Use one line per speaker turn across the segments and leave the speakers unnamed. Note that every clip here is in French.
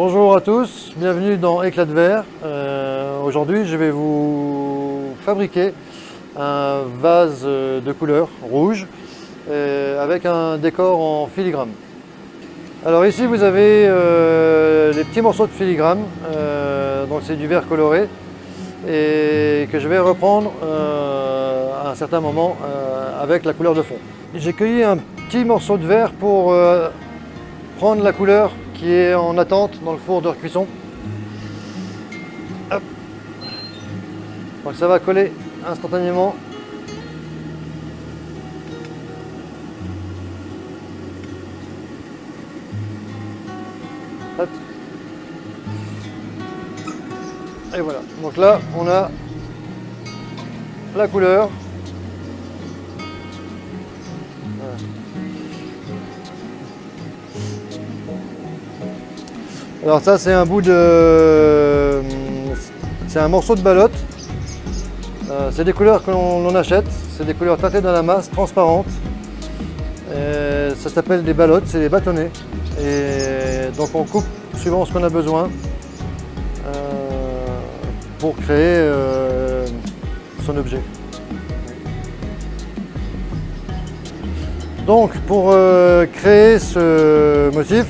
Bonjour à tous, bienvenue dans Éclat de verre. Aujourd'hui je vais vous fabriquer un vase de couleur rouge avec un décor en filigrane. Alors ici vous avez les petits morceaux de filigrane, donc c'est du verre coloré et que je vais reprendre à un certain moment avec la couleur de fond. J'ai cueilli un petit morceau de verre pour prendre la couleur qui est en attente dans le four de recuisson. Hop. Donc ça va coller instantanément. Hop. Et voilà, donc là on a la couleur. Voilà. Alors ça c'est un bout de... c'est un morceau de ballotte. C'est des couleurs que l'on achète, c'est des couleurs teintées dans la masse, transparentes. Ça s'appelle des ballottes, c'est des bâtonnets. Et donc on coupe suivant ce qu'on a besoin pour créer son objet. Donc pour créer ce motif,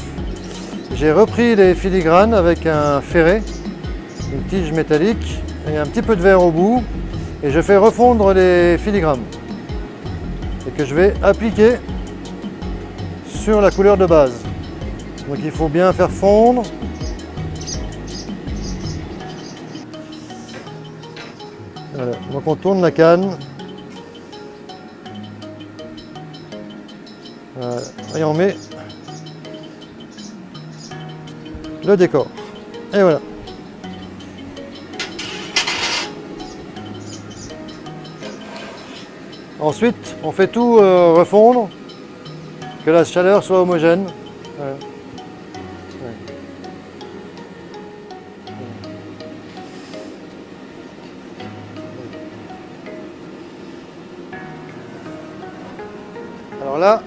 j'ai repris les filigranes avec un ferret, une tige métallique et un petit peu de verre au bout, et je fais refondre les filigranes et que je vais appliquer sur la couleur de base. Donc il faut bien faire fondre. Voilà. Donc on tourne la canne. Voilà. Et on met le décor. Et voilà. Ensuite, on fait tout refondre, que la chaleur soit homogène. Voilà. Ouais. Alors là,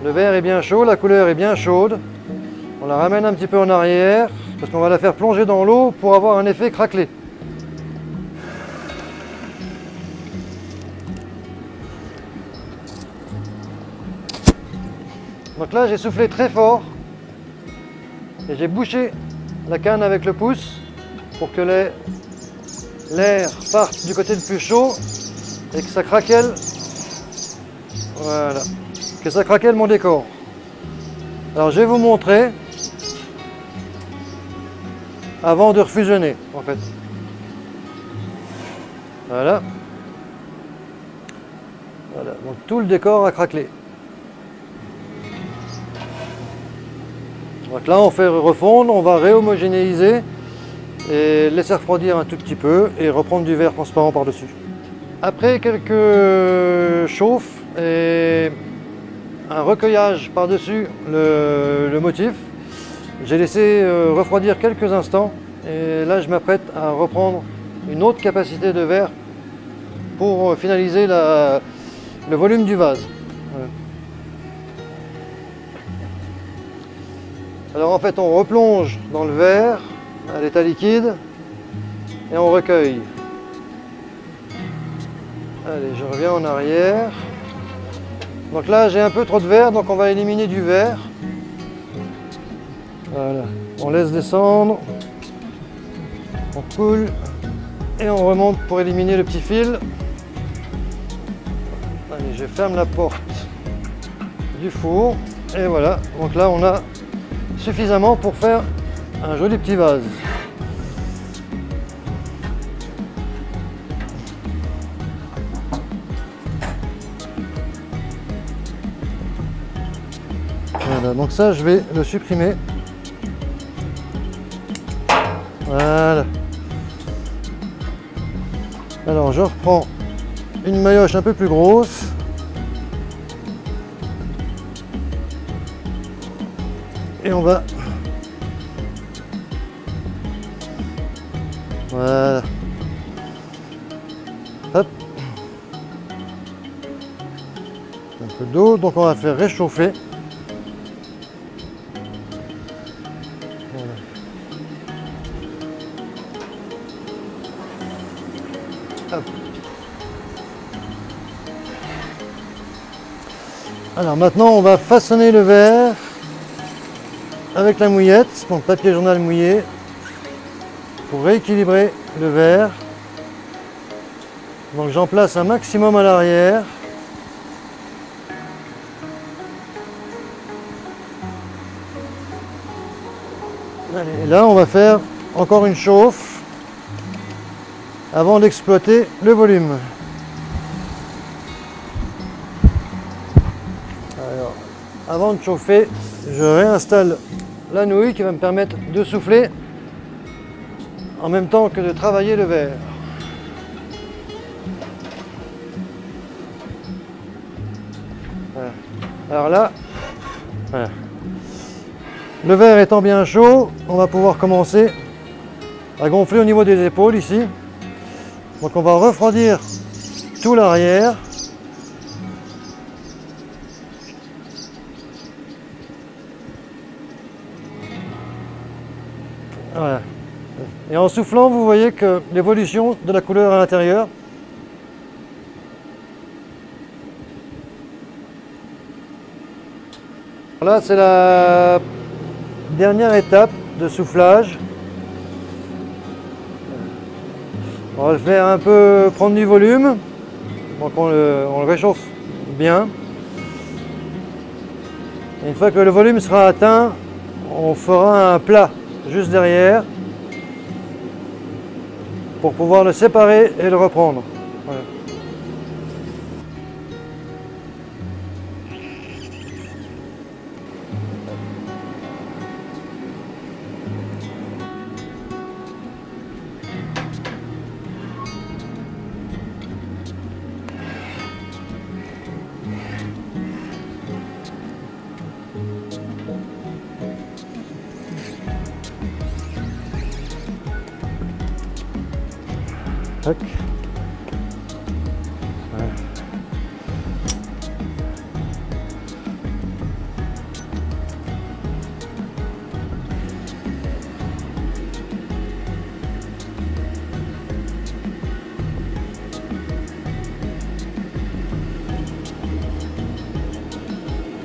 le verre est bien chaud, la couleur est bien chaude. On la ramène un petit peu en arrière parce qu'on va la faire plonger dans l'eau pour avoir un effet craquelé. Donc là j'ai soufflé très fort et j'ai bouché la canne avec le pouce pour que l'air parte du côté le plus chaud et que ça craquelle. Voilà, que ça craquelle mon décor. Alors je vais vous montrer avant de refusionner en fait. Voilà. Voilà, donc tout le décor a craquelé. Donc là on fait refondre, on va réhomogénéiser et laisser refroidir un tout petit peu et reprendre du verre transparent par-dessus. Après quelques chauffes et un recueillage par-dessus le motif, j'ai laissé refroidir quelques instants et là je m'apprête à reprendre une autre capacité de verre pour finaliser le volume du vase. Voilà. Alors en fait on replonge dans le verre à l'état liquide et on recueille. Allez, je reviens en arrière. Donc là j'ai un peu trop de verre, donc on va éliminer du verre. Voilà, on laisse descendre, on coule et on remonte pour éliminer le petit fil. Allez, je ferme la porte du four et voilà, donc là on a suffisamment pour faire un joli petit vase. Voilà, donc ça je vais le supprimer. Voilà. Alors je reprends une maillotche un peu plus grosse. Et on va... Voilà. Hop. Un peu d'eau, donc on va faire réchauffer. Alors maintenant on va façonner le verre avec la mouillette, donc papier journal mouillé, pour rééquilibrer le verre. Donc j'en place un maximum à l'arrière. Et là on va faire encore une chauffe avant d'exploiter le volume. Alors, avant de chauffer, je réinstalle la nouille qui va me permettre de souffler en même temps que de travailler le verre. Voilà. Alors là, voilà. Le verre étant bien chaud, on va pouvoir commencer à gonfler au niveau des épaules ici. Donc on va refroidir tout l'arrière. Voilà. Et en soufflant, vous voyez que l'évolution de la couleur à l'intérieur. Là, c'est la dernière étape de soufflage. On va le faire un peu prendre du volume. Donc on le réchauffe bien. Et une fois que le volume sera atteint, on fera un plat juste derrière pour pouvoir le séparer et le reprendre. Voilà. Tac. Voilà.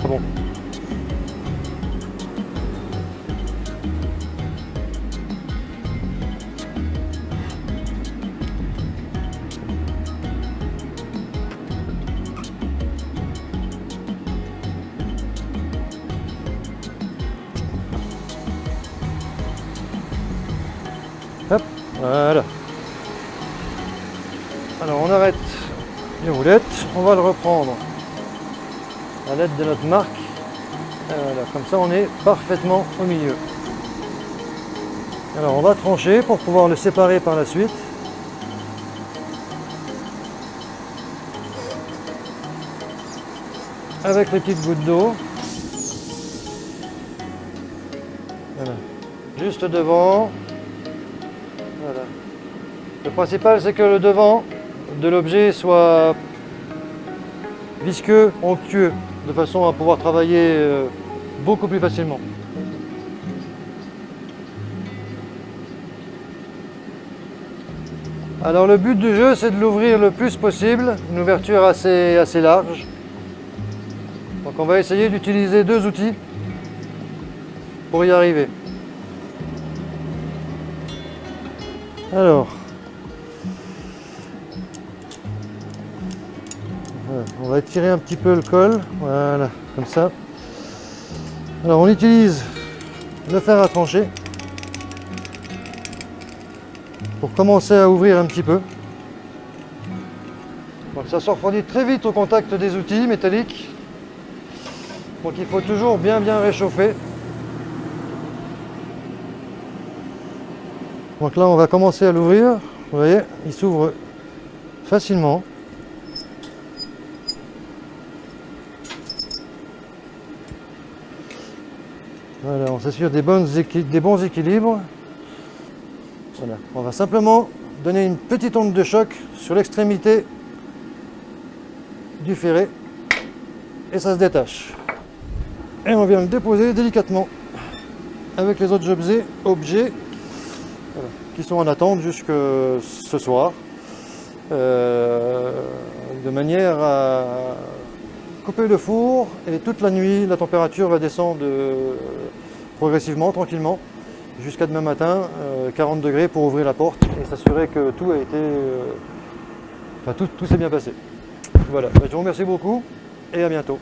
Bon. Hop, voilà. Alors on arrête les roulettes, on va le reprendre à l'aide de notre marque. Voilà, comme ça on est parfaitement au milieu. Alors on va trancher pour pouvoir le séparer par la suite. Avec les petites gouttes d'eau. Voilà. Juste devant. Voilà. Le principal c'est que le devant de l'objet soit visqueux, onctueux, de façon à pouvoir travailler beaucoup plus facilement. Alors le but du jeu c'est de l'ouvrir le plus possible, une ouverture assez large. Donc on va essayer d'utiliser deux outils pour y arriver. Alors, voilà, on va étirer un petit peu le col, voilà, comme ça. Alors on utilise le fer à trancher pour commencer à ouvrir un petit peu. Donc ça se refroidit très vite au contact des outils métalliques. Donc il faut toujours bien réchauffer. Donc là on va commencer à l'ouvrir. Vous voyez, il s'ouvre facilement. Voilà, on s'assure des bons équilibres. Voilà. On va simplement donner une petite onde de choc sur l'extrémité du ferret et ça se détache. Et on vient le déposer délicatement avec les autres objets voilà, qui sont en attente jusque ce soir, de manière couper le four et toute la nuit, la température va descendre progressivement, tranquillement, jusqu'à demain matin, 40 degrés pour ouvrir la porte et s'assurer que tout a été, tout s'est bien passé. Voilà, je vous remercie beaucoup et à bientôt.